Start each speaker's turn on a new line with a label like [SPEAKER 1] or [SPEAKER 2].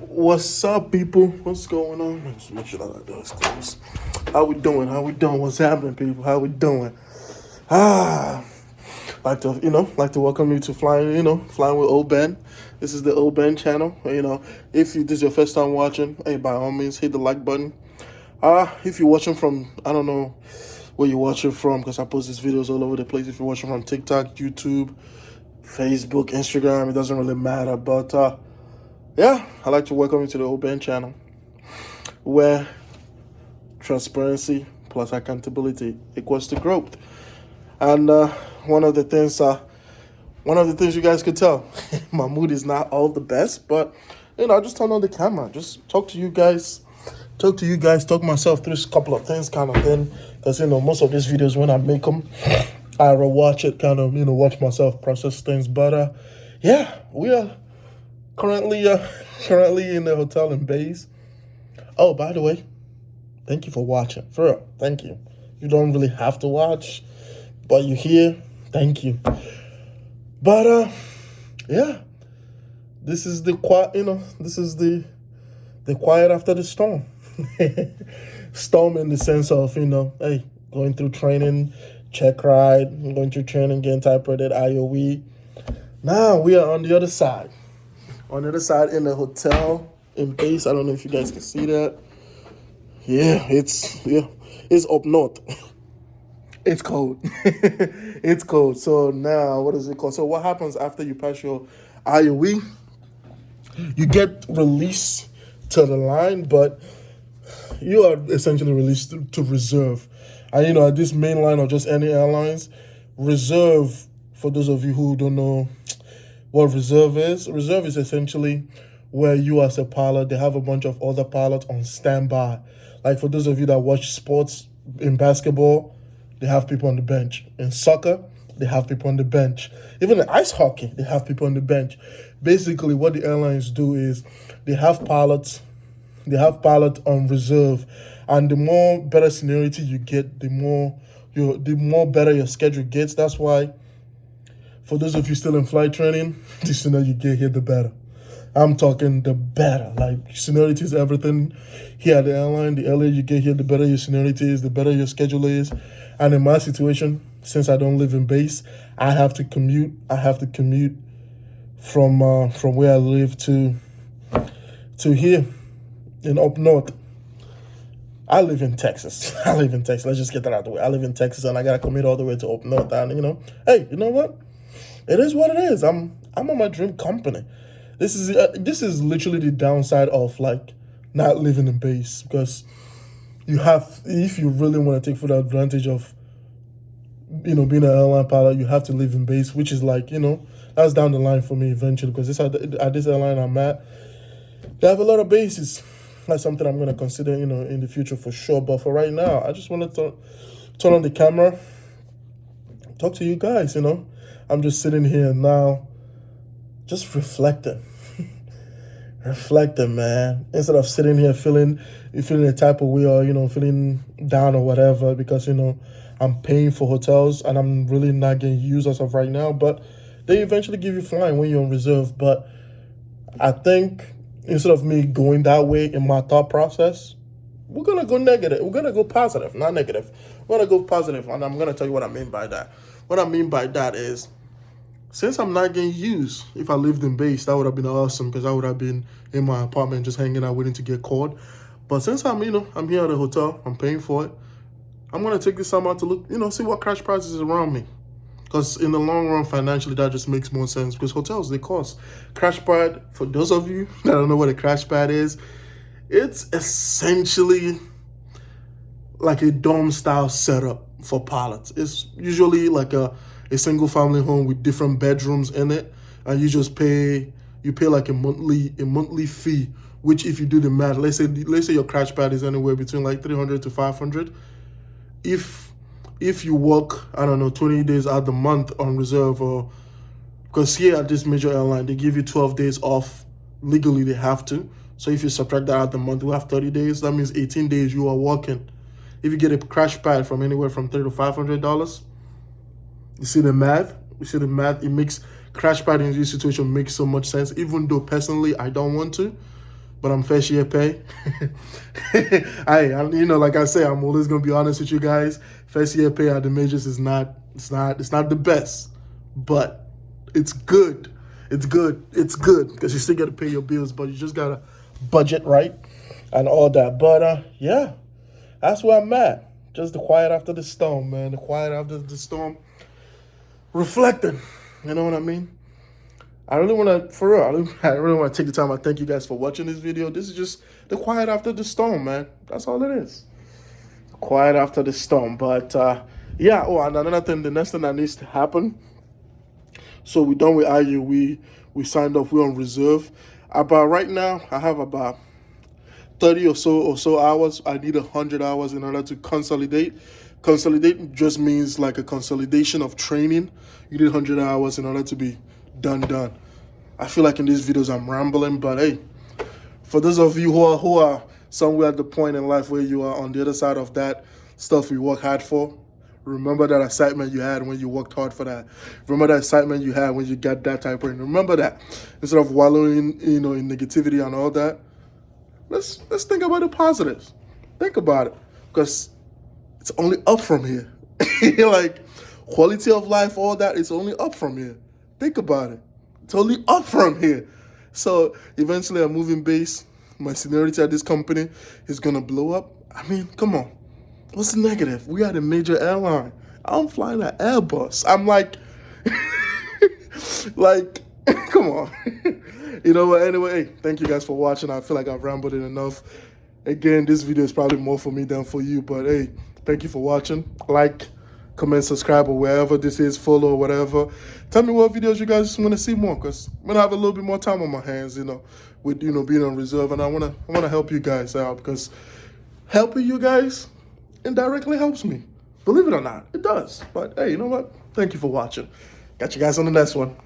[SPEAKER 1] What's up, people? What's going on? Let's make sure that door is closed. How we doing? What's happening, people? How we doing? Ah, like to welcome you to flying with Oben. This is the Oben channel. If this is your first time watching, hey, by all means, hit the like button. If you're watching from, I don't know where you're watching from, because I post these videos all over the place. If you're watching from TikTok, YouTube, Facebook, Instagram, it doesn't really matter. But yeah, I'd like to welcome you to the Oben channel, where transparency plus accountability equals to growth. And one of the things you guys could tell, my mood is not all the best, but I just turn on the camera, just talk to you guys, talk myself through a couple of things, kind of thing. Because most of these videos, when I make them, I rewatch it, kind of watch myself process things. But yeah, we are currently in the hotel in Bays. Oh, by the way, thank you for watching. For real, thank you. You don't really have to watch, but you're here. Thank you. But yeah, this is the quiet. This is the quiet after the storm. Storm in the sense of hey, going through training, check ride, going through training, getting type-rated IOE. Now we are on the other side. On the other side in the hotel in Base. I don't know if you guys can see that. Yeah, it's up north. It's cold. It's cold. So now, what is it called? So what happens after you pass your IOE? You get released to the line, but you are essentially released to reserve. And at this main line or just any airlines, reserve, for those of you who don't know what reserve is essentially where you as a pilot, they have a bunch of other pilots on standby. Like for those of you that watch sports, in basketball, they have people on the bench. In soccer, they have people on the bench. Even in ice hockey, they have people on the bench. Basically, what the airlines do is they have pilots on reserve, and the more better seniority you get, the more better your schedule gets. That's why, for those of you still in flight training, the sooner you get here, the better. I'm talking the better. Like, seniority is everything here at the airline. The earlier you get here, the better your seniority is, the better your schedule is. And in my situation, since I don't live in Base, I have to commute. From where I live to here in up north. I live in Texas. Let's just get that out of the way. I live in Texas, and I gotta commute all the way to up north. And hey, you know what? It is what it is. I'm on my dream company. This is literally the downside of like not living in Base, because if you really want to take full advantage of being an airline pilot, you have to live in Base, which is like that's down the line for me eventually, because at this airline I'm at, they have a lot of bases. That's something I'm going to consider, in the future for sure. But for right now, I just want to turn on the camera, talk to you guys, I'm just sitting here now, just reflecting. Reflecting, man. Instead of sitting here feeling the type of way, or, feeling down or whatever, because, I'm paying for hotels and I'm really not getting used as of right now. But they eventually give you flying when you're on reserve. But I think instead of me going that way in my thought process, we're going to go negative. We're going to go positive, not negative. We're going to go positive, and I'm going to tell you what I mean by that. What I mean by that is, since I'm not getting used, if I lived in Base, that would have been awesome, because I would have been in my apartment just hanging out waiting to get called. But since I'm here at a hotel, I'm paying for it, I'm going to take this time out to look, see what crash prices is around me. Because in the long run, financially, that just makes more sense. Because hotels, they cost. Crash pad, for those of you that don't know what a crash pad is, it's essentially like a dome-style setup for pilots. It's usually like a single-family home with different bedrooms in it, and you pay like a monthly fee. Which, if you do the math, let's say your crash pad is anywhere between like $300 to $500. If you work, I don't know, 20 days out the month on reserve, or because here at this major airline, they give you 12 days off. Legally, they have to. So if you subtract that out the month, we have 30 days. That means 18 days you are working. If you get a crash pad from anywhere from $300 to $500, you see the math? It makes crash pad in this situation makes so much sense, even though personally I don't want to. But I'm first year pay. Like I say, I'm always gonna be honest with you guys. First year pay at the majors is not the best, but it's good. It's good because you still gotta pay your bills, but you just gotta budget right and all that. But yeah, that's where I'm at. Just the quiet after the storm, man. The quiet after the storm. Reflecting. You know what I mean? I really want to, for real, I really want to take the time. I thank you guys for watching this video. This is just the quiet after the storm, man. That's all it is. Quiet after the storm. But yeah, and another thing, the next thing that needs to happen. So we're done with IU. We signed off. We're on reserve. About right now, I have about 30 or so hours. I need 100 hours in order to consolidate. Consolidate just means like a consolidation of training. You need 100 hours in order to be done. I feel like in these videos I'm rambling, but hey, for those of you who are somewhere at the point in life where you are on the other side of that stuff you work hard for, remember that excitement you had when you worked hard for that. Remember that excitement you had when you got that type of thing. Remember that. Instead of wallowing, in negativity and all that, let's think about the positives. Think about it, because it's only up from here. Like quality of life, all that, it's only up from here. Think about it. It's only up from here. So eventually I'm moving base. My seniority at this company is going to blow up. I mean, come on. What's the negative? We are a major airline. I'm flying an Airbus. I'm like, come on. You know what? Anyway, hey, thank you guys for watching. I feel like I've rambled it enough. Again, this video is probably more for me than for you. But hey, thank you for watching. Like, comment, subscribe, or wherever this is, follow, or whatever. Tell me what videos you guys want to see more, because I'm gonna have a little bit more time on my hands, with being on reserve, and I wanna help you guys out, because helping you guys indirectly helps me. Believe it or not, it does. But hey, you know what? Thank you for watching. Got you guys on the next one.